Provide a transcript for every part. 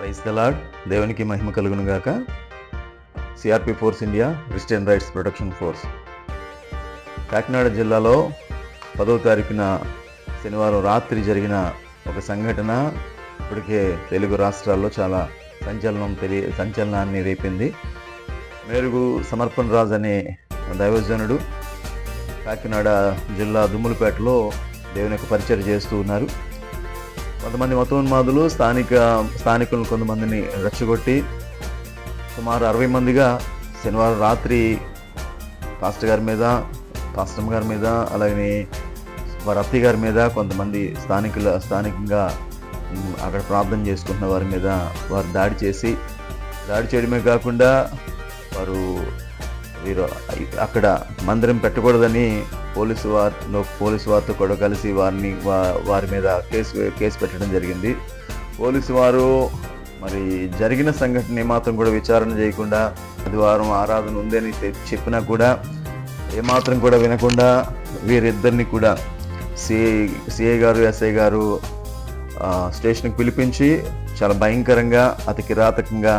Praise the lord. దేవునికి మహిమ కలుగును గాక. CRP force India Christian rights protection force Kakinada జిల్లాలో 10వ తారీఖున శనివారం రాత్రి జరిగిన ఒక సంఘటన ఇప్పటికే తెలుగు రాష్ట్రాల్లో చాలా సంచలనాన్ని రేపింది. మేరుగు సమర్పణ రాజు అనే దైవజనుడు కాకినాడ జిల్లా దుమ్ములపేటలో దేవుని యొక్క పరిచయం చేస్తూ ఉన్నారు. కొంతమంది మతోన్మాదులు స్థానికులను కొంతమందిని రెచ్చగొట్టి సుమారు 60 మందిగా శనివారం రాత్రి పాస్టర్ గారి మీద అలాగే వారి అత్తయ్య గారి మీద కొంతమంది స్థానికంగా అక్కడ ప్రార్థన చేసుకుంటున్న వారి మీద వారు దాడి చేయడమే కాకుండా వీరు అక్కడ మందిరం పెట్టకూడదని పోలీసు వారితో కూడా కలిసి వారి మీద కేసు పెట్టడం జరిగింది. పోలీసు వారు మరి జరిగిన సంఘటన ఏమాత్రం కూడా విచారణ చేయకుండా ఆదివారం ఆరాధన ఉందని చెప్పినా కూడా ఏమాత్రం కూడా వినకుండా వీరిద్దరిని కూడా సిఐ గారు ఎస్ఐ గారు స్టేషన్కి పిలిపించి చాలా భయంకరంగా అతి కిరాతకంగా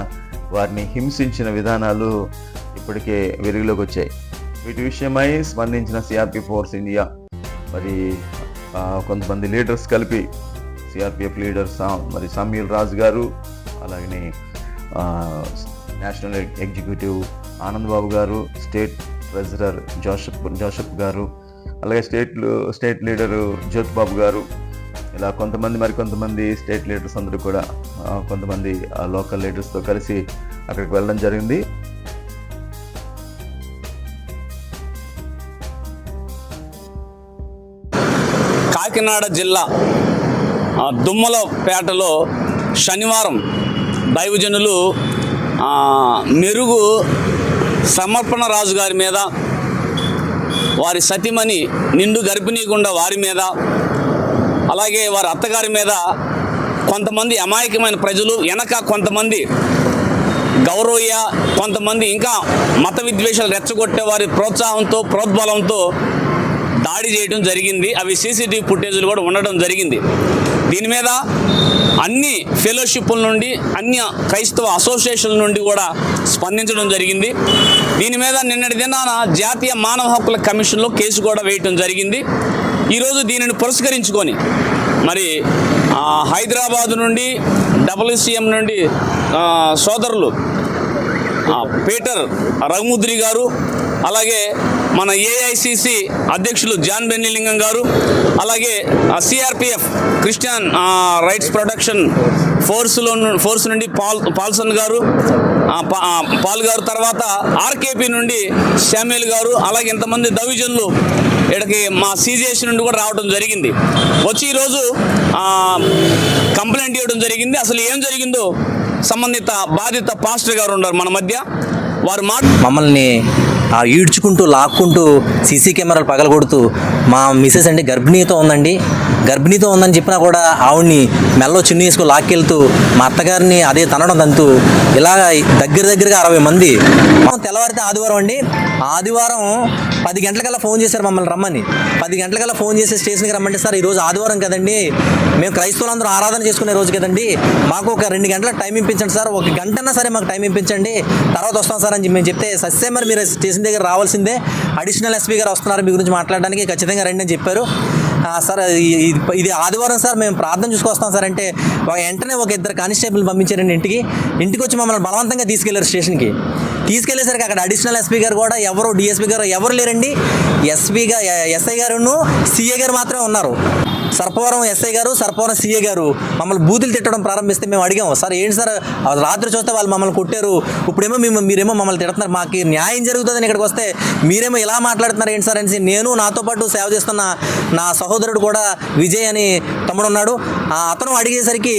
వారిని హింసించిన విధానాలు ఇప్పటికే వెలుగులోకి వచ్చాయి. వీటి విషయమై స్పందించిన సిఆర్పి ఫోర్స్ ఇండియా మరి కొంతమంది లీడర్స్ కలిపి సిఆర్పిఎఫ్ లీడర్స్ మరి సమీల్ రాజు గారు, అలాగనే నేషనల్ ఎగ్జిక్యూటివ్ ఆనంద్ బాబు గారు, స్టేట్ ట్రెజరర్ జోసెఫ్ గారు, అలాగే స్టేట్ లీడరు జ్యోతి బాబు గారు, ఇలా కొంతమంది స్టేట్ లీడర్స్ అందరూ కూడా కొంతమంది లోకల్ లీడర్స్తో కలిసి అక్కడికి వెళ్ళడం జరిగింది. కాకినాడ జిల్లా దుమ్మలపేటలో శనివారం దైవజనులు మెరుగు సమర్పణ రాజు గారి మీద, వారి సతీమణి నిండు గర్భిణీ గుండా వారి మీద, అలాగే వారి అత్తగారి మీద కొంతమంది అమాయకమైన ప్రజలు కొంతమంది గౌరవయ్య, కొంతమంది ఇంకా మత విద్వేషాలు రెచ్చగొట్టే వారి ప్రోద్బలంతో దాడి చేయడం జరిగింది. అవి సీసీటీవీ ఫుటేజీలు కూడా ఉండడం జరిగింది. దీని మీద అన్ని ఫెలోషిప్ల నుండి, అన్ని క్రైస్తవ అసోసియేషన్ల నుండి కూడా స్పందించడం జరిగింది. దీని మీద నిన్నటి దినాన జాతీయ మానవ హక్కుల కమిషన్లో కేసు కూడా వేయటం జరిగింది. ఈరోజు దీనిని పురస్కరించుకొని మరి హైదరాబాదు నుండి WCM నుండి సోదరులు పీటర్ రఘుముద్రి గారు, అలాగే మన AICC అధ్యక్షులు జాన్ బెన్నిలింగం గారు, అలాగే CRPF Christian rights protection force నుండి పాల్సన్ గారు, పాల్ గారు, తర్వాత RKP నుండి శామ్యుల్ గారు, అలాగే ఇంతమంది దైవజనులు ఇక్కడికి మా CJS నుండి కూడా రావడం జరిగింది. వచ్చి ఈరోజు కంప్లైంట్ ఇవ్వడం జరిగింది. అసలు ఏం జరిగిందో సంబంధిత బాధిత పాస్టర్ గారు ఉన్నారు మన మధ్య. వారు మమ్మల్ని ఈడ్చుకుంటూ లాక్కుంటూ సీసీ కెమెరాలు పగలగొడుతూ, మా మిసెస్ అండి గర్భిణీతో ఉందని చెప్పినా కూడా ఆవిడ్ని మెల్లో చిన్ని వేసుకు లాక్కెళ్తూ మా అత్తగారిని అదే తనడం తంతూ ఇలా దగ్గరగా 60 మంది. తెల్లవారితే ఆదివారం 10 గంటలకల్లా ఫోన్ చేశారు మమ్మల్ని రమ్మని. 10 గంటలకల్లా ఫోన్ చేసి స్టేషన్కి రమ్మంటే, సార్ ఈరోజు ఆదివారం కదండి, మేము క్రైస్తవులందరూ ఆరాధన చేసుకునే రోజు కదండి, మాకు ఒక 2 గంటల టైం ఇప్పించండి సార్, 1 గంటన్నా సరే మాకు టైం ఇప్పించండి, తర్వాత వస్తాం సార్ అని మేము చెప్తే, సస్సే మరి మీరు స్టేషన్ దగ్గర రావాల్సిందే, అడిషనల్ SP గారు వస్తున్నారు మీ గురించి మాట్లాడడానికి, ఖచ్చితంగా రండి అని చెప్పారు. సార్ ఇది ఆదివారం సార్, మేము ప్రార్థన చూసుకొస్తాం సార్ అంటే వెంటనే ఒక 2 కానిస్టేబుల్ పంపించారండి ఇంటికి వచ్చి మమ్మల్ని బలవంతంగా తీసుకెళ్లారు స్టేషన్కి. తీసుకెళ్లేసరికి అక్కడ అడిషనల్ SP గారు కూడా ఎవరు, DSP గారు ఎవరు లేరండి. SI గారును CA గారు మాత్రమే ఉన్నారు. సర్పవరం SI గారు, సర్పవరం CA గారు మమ్మల్ని బూతులు తిట్టడం ప్రారంభిస్తే మేము అడిగాము, సార్ ఏంటి సార్ రాత్రి చూస్తే వాళ్ళు మమ్మల్ని కొట్టారు, ఇప్పుడేమో మీరేమో మమ్మల్ని తిడుతున్నారు, మాకు న్యాయం జరుగుతుందని ఇక్కడికి వస్తే మీరేమో ఇలా మాట్లాడుతున్నారు ఏంటి సార్ అనేసి, నేను నాతో పాటు సేవ చేస్తున్న నా సహోదరుడు కూడా విజయ్ అని తమ్ముడు ఉన్నాడు, అతను అడిగేసరికి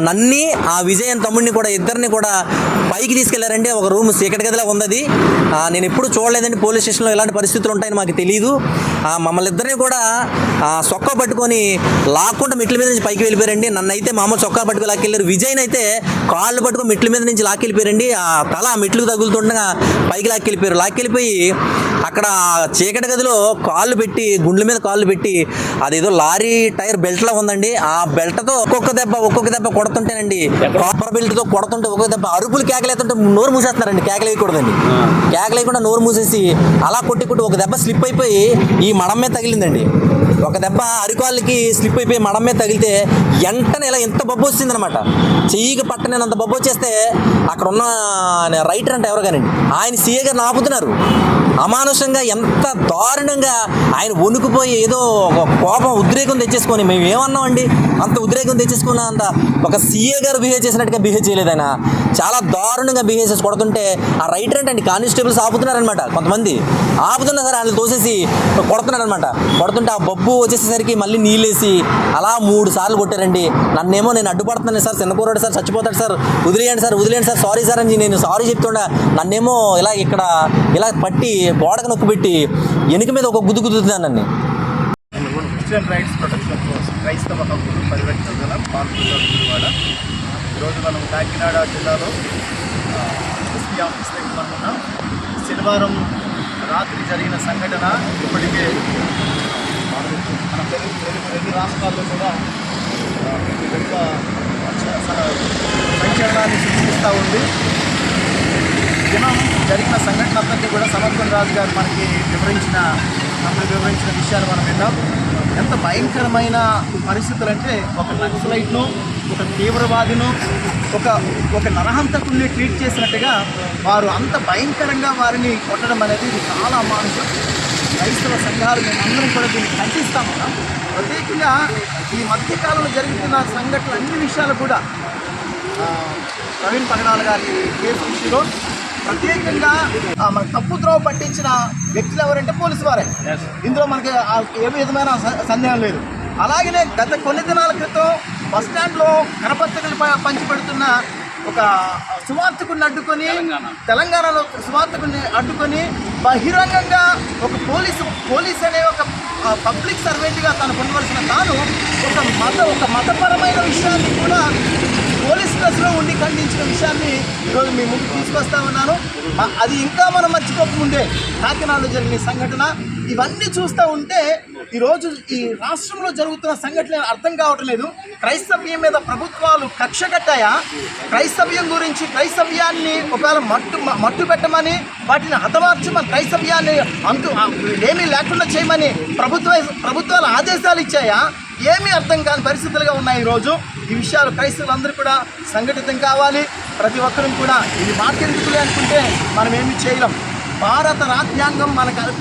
నన్ని విజయ్ అని తమ్ముడిని కూడా ఇద్దరిని కూడా పైకి తీసుకెళ్లారండి. ఒక రూమ్ చీకటి గదిలా ఉంది. నేను ఎప్పుడు చూడలేదండి పోలీస్ స్టేషన్లో ఇలాంటి పరిస్థితులు ఉంటాయని మాకు తెలియదు. మమ్మల్ని ఇద్దరిని కూడా సొక్క పట్టుకొని లాక్కుంటూ మెట్ల మీద నుంచి పైకి వెళ్ళిపోయారండి. నన్ను అయితే మామూలు చొక్కా పట్టుకు లాక్కెళ్ళారు. విజయ్ని అయితే కాళ్ళు పట్టుకొని మెట్ల మీద నుంచి లాక్కెళ్ళిపోయారండి. తల మెట్లకు తగులుతుండగా పైకి లాక్కెళ్ళిపోయి అక్కడ చీకటి గదిలో కాళ్ళు పెట్టి, గుండ్ల మీద కాళ్ళు పెట్టి, అదేదో లారీ టైర్ బెల్ట్లా ఉందండి. ఆ బెల్ట్తో ఒక్కొక్క దెబ్బ కొడుతుంటేనండి, కాపర్ బెల్ట్తో కొడుతుంటే ఒక్కొక్క దెబ్బ అరుపులు కేకలేస్తుంటే నోరు మూసేస్తున్నారండి. కేకలేయకూడదండి. కేకలేయకుండా నోరు మూసేసి అలా కొట్టి ఒక దెబ్బ స్లిప్ అయిపోయి ఈ మడం మీద తగిలిందండి. ఒక దెబ్బ అరికాళ్ళకి స్లిప్ అయిపోయి మడం మీద తగిలితే వెంటనే ఇలా ఎంత బొబ్బు వచ్చిందనమాట. చెయ్యికి పట్టనేనంత బొబ్బు వచ్చేస్తే అక్కడ ఉన్న రైటర్ అంటే ఎవరు కానండి, ఆయన సీఏ గారిని ఆపుతున్నారు. అమానుషంగా ఎంత దారుణంగా ఆయన వణుకుపోయి ఏదో ఒక కోపం, ఉద్రేకం తెచ్చేసుకొని, మేము ఏమన్నామండి, అంత ఉద్రేకం తెచ్చేసుకున్న అంత ఒక సీఏ గారు బిహేవ్ చేసినట్టుగా బిహేవ్ చేయలేదు ఆయన. చాలా దారుణంగా బిహేవ్ చేసి కొడుతుంటే ఆ రైటర్ అంటే కానిస్టేబుల్స్ ఆపుతున్నారనమాట. కొంతమంది ఆపుతున్నా సరే వాళ్ళు తోసేసి కొడుతున్నారనమాట. కొడుతుంటే ఆ బొబ్బు వచ్చేసేసరికి మళ్ళీ నీళ్ళేసి అలా 3 సార్లు కొట్టారండి. నన్నేమో నేను అడ్డుపడుతున్నాను సార్, చిన్నకూరాడు సార్, చచ్చిపోతాడు సార్, వదిలేయండి సార్, సారీ సార్ అని నేను సారీ చెప్తుండా నన్నేమో ఇలా పట్టి గోడకు నొక్కు పెట్టి వెనుక మీద ఒక గుద్దుతున్నాను నన్ను. క్రిస్టియన్ రైట్స్ ప్రొటెక్షన్ కోసం క్రైస్తవ హక్కులు పరిరక్షణ పాల్గొనేవాడ ఈరోజు మనం కాకినాడ జిల్లాలో ఎస్పీ ఆఫీస్ దగ్గర మనం ఉన్నాం. శనివారం రాత్రి జరిగిన సంఘటన ఇప్పటికే మన తెలుగు 2 రాష్ట్రాల్లో కూడా పెద్ద సంచలనాన్ని సృష్టిస్తూ ఉంది. దినం జరిగిన సంఘటన అంతటి కూడా సమర్పణ రాజు గారు మనకి వివరించిన విషయాలు మనం విన్నాం. ఎంత భయంకరమైన పరిస్థితులు అంటే, ఒక నక్సలైట్ను, ఒక తీవ్రవాదిను, ఒక నరహంతకుల్ని ట్రీట్ చేసినట్టుగా వారు అంత భయంకరంగా వారిని కొట్టడం అనేది ఇది చాలా అమానుషం. క్రైస్తవ సంఘాలు మేమందరం కూడా దీన్ని ఖండిస్తామన్నాం. ప్రత్యేకంగా ఈ మధ్యకాలంలో జరుగుతున్న సంఘటనలు అన్ని విషయాలు కూడా ప్రవీణ్ పగడాల గారి కేసు విషయంలో ప్రత్యేకంగా మన తప్పుద్రోవ పట్టించిన వ్యక్తులు ఎవరంటే పోలీసు వారే. ఇందులో మనకి ఏ విధమైన సందేహం లేదు. అలాగనే గత కొన్ని దినాల క్రితం బస్టాండ్లో కరపత్రికలు పంచిపెడుతున్న ఒక సువార్తకుని అడ్డుకొని, తెలంగాణలో సువార్తకుని అడ్డుకొని బహిరంగంగా ఒక పోలీస్ అనే ఒక పబ్లిక్ సర్వెంట్గా తను పొందవలసిన తాను ఒక మతపరమైన విషయాన్ని కూడా పోలీస్ డ్రెస్లో ఉండి ఖండించిన విషయాన్ని ఈరోజు మీ ముందు తీసుకొస్తా ఉన్నాను. అది ఇంకా మనం మర్చిపోకముందే కాకినాడలో జరిగిన సంఘటన ఇవన్నీ చూస్తూ ఉంటే ఈరోజు ఈ రాష్ట్రంలో జరుగుతున్న సంఘటనలు అర్థం కావటం లేదు. క్రైస్తవ్యం మీద ప్రభుత్వాలు కక్ష కట్టాయా? క్రైస్తవ్యం గురించి, క్రైస్తవ్యాన్ని ఒకవేళ మట్టు పెట్టమని, వాటిని హతమార్చమని, క్రైస్తవ్యాన్ని ఏమీ లేకుండా చేయమని ప్రభుత్వాలు ఆదేశాలు ఇచ్చాయా? ఏమీ అర్థం కాని పరిస్థితులుగా ఉన్నాయి ఈరోజు. ఈ విషయాలు క్రైస్తవులందరూ కూడా సంఘటితం కావాలి. ప్రతి ఒక్కరూ కూడా ఇది మాకెందుకులే అనుకుంటే మనం ఏమీ చేయలేం. భారత రాజ్యాంగం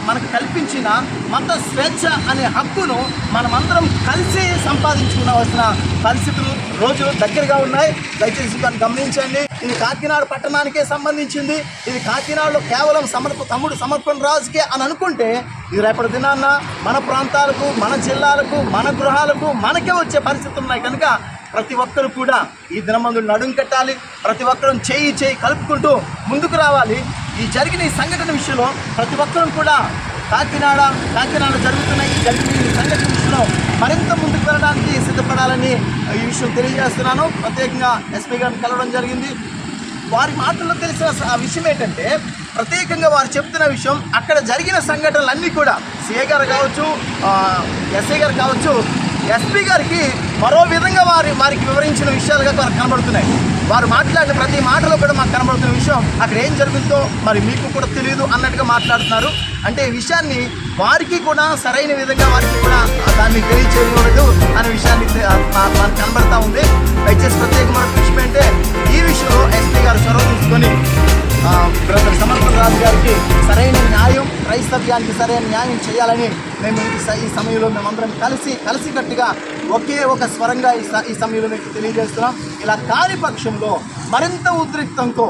మనకు కల్పించిన మత స్వేచ్ఛ అనే హక్కును మనమందరం కలిసి సంపాదించుకోవాల్సిన పరిస్థితులు రోజులు దగ్గరగా ఉన్నాయి. దయచేసి దాన్ని గమనించండి. ఇది కాకినాడ పట్టణానికే సంబంధించింది. ఇది కాకినాడలో కేవలం తమ్ముడు సమర్పణ రాజుకే అని అనుకుంటే ఇది రేపటి దినాన్న మన ప్రాంతాలకు, మన జిల్లాలకు, మన గృహాలకు మనకే వచ్చే పరిస్థితులు ఉన్నాయి. కనుక ప్రతి ఒక్కరు కూడా ఈ దినమందు నడుం కట్టాలి. ప్రతి ఒక్కరూ చేయి కలుపుకుంటూ ముందుకు రావాలి. ఈ జరిగిన ఈ సంఘటన విషయంలో ప్రతి ఒక్కరూ కూడా కాకినాడ జరుగుతున్న ఈ సంఘటన విషయంలో మరింత ముందుకు వెళ్ళడానికి సిద్ధపడాలని ఈ విషయం తెలియజేస్తున్నాను. ప్రత్యేకంగా ఎస్పీ గారిని కలవడం జరిగింది. వారి మాటల్లో తెలిసిన విషయం ఏంటంటే, ప్రత్యేకంగా వారు చెప్తున్న విషయం అక్కడ జరిగిన సంఘటనలన్నీ కూడా సిఐ గారు కావచ్చు, ఎస్ఐ గారు కావచ్చు, ఎస్పీ గారికి మరో విధంగా వారికి వివరించిన విషయాలుగా వారికి కనబడుతున్నాయి. వారు మాట్లాడిన ప్రతి మాటలో కూడా మాకు కనబడుతున్న విషయం అక్కడ ఏం జరుగుతుందో మరి మీకు కూడా తెలియదు అన్నట్టుగా మాట్లాడుతున్నారు. అంటే ఈ విషయాన్ని వారికి కూడా సరైన విధంగా వారికి కూడా దాన్ని తెలియచేయకూడదు అనే విషయాన్ని మనకు కనబడతా ఉంది. దయచేసి ప్రత్యేకమైన విషయం అంటే ఈ విషయంలో ఎస్పీ గారు చొరవ తీసుకొని బ్రదర్ సమర్పణ రాజు గారికి సరైన న్యాయం, క్రైస్తవ్యానికి సరైన న్యాయం చేయాలని మేము ఈ సమయంలో మేమందరం కలిసికట్టుగా ఒకే ఒక స్వరంగా ఈ సమయంలో మీకు తెలియజేస్తున్నాం. ఇలా కాని పక్షంలో మరింత ఉద్రిక్తంతో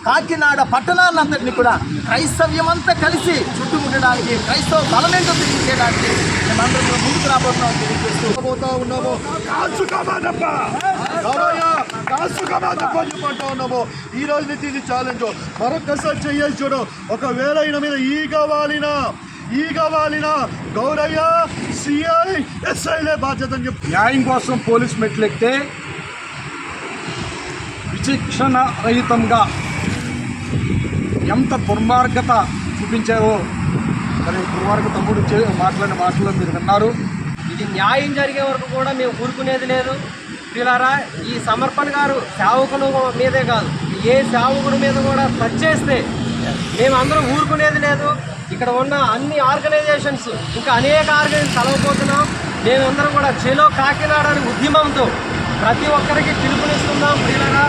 కాకినాడ పట్టణాన్నంతటినీ కూడా క్రైస్తవ్యం అంతా కలిసి చుట్టుముట్టడానికి, క్రైస్తవ బలమేంటో తెలియజేయడానికి మేమందరం ముందుకు రాబోతున్నాం తెలియజేస్తూ ఉన్నాము. చెప్పంటా ఉన్నాము. ఈ రోజు నుంచి ఇది ఛాలెంజ్ మరొకసారి చెయ్యాలి చూడు. ఒకవేళ ఈయన మీద ఈ కావాలినా గౌరయ్య, సిఐ, ఎస్ఐలే బాధ్యత అని చెప్పి న్యాయం కోసం పోలీస్ మెట్లెక్కితే విచక్షణ రహితంగా ఎంత దుర్మార్గత చూపించారో మరి దుర్మార్గ తమ్ముడు మాట్లాడిన మాటలు మీరు విన్నారు. ఇది న్యాయం జరిగే వరకు కూడా మేము ఊరుకునేది లేదు. ప్రియులారా, ఈ సమర్పణ గారు సేవకుల మీదే కాదు, ఏ సేవకుడి మీద కూడా టచ్ చేస్తే మేమందరం ఊరుకునేది లేదు. ఇక్కడ ఉన్న అన్ని ఆర్గనైజేషన్స్, ఇంకా అనేక ఆర్గనైజేషన్ కలవబోతున్నాం. మేమందరం కూడా చెలో కాకినాడ అనే ఉద్యమంతో ప్రతి ఒక్కరికి పిలుపునిస్తున్నాం. ప్రియులారా,